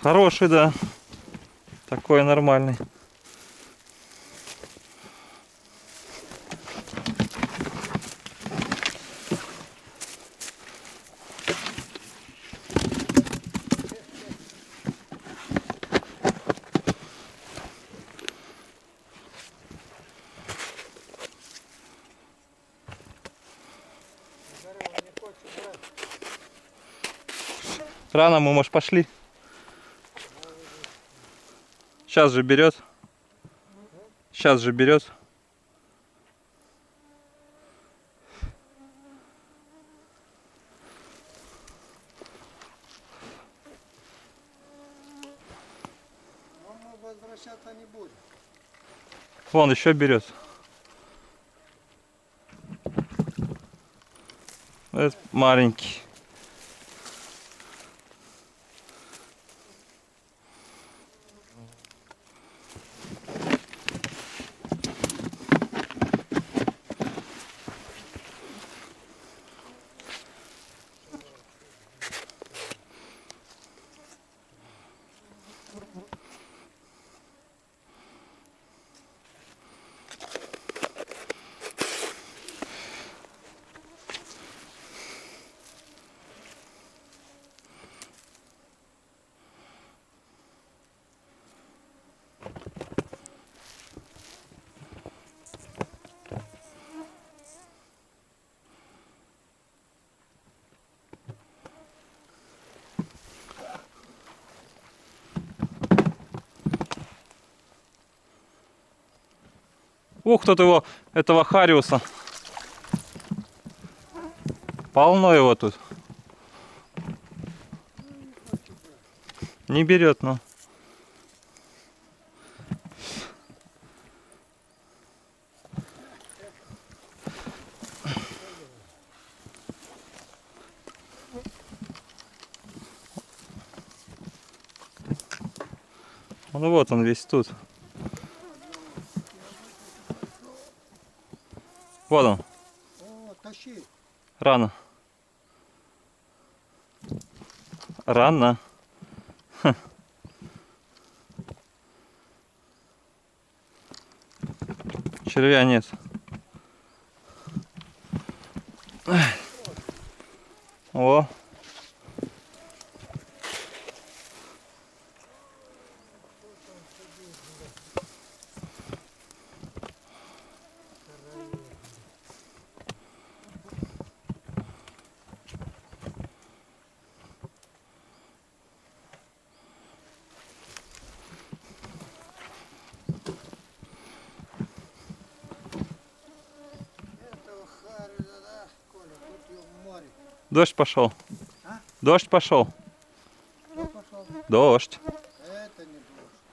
Хороший, да. Такой нормальный. Рано мы, может, пошли. Сейчас же берет. Сейчас же берет. Но мы возвращаться не будем. Вон еще берет. Это маленький. Ух, тут его, этого хариуса. Полно его тут. Не берет, но. Ну вот он весь тут. Вот он. О, тащи. Рано. Рано. Ха. Червя нет. О. Этого Харриса, да, Коля, тут его море. Дождь пошел. А? Дождь пошел. Кто пошел? Дождь. Это не дождь.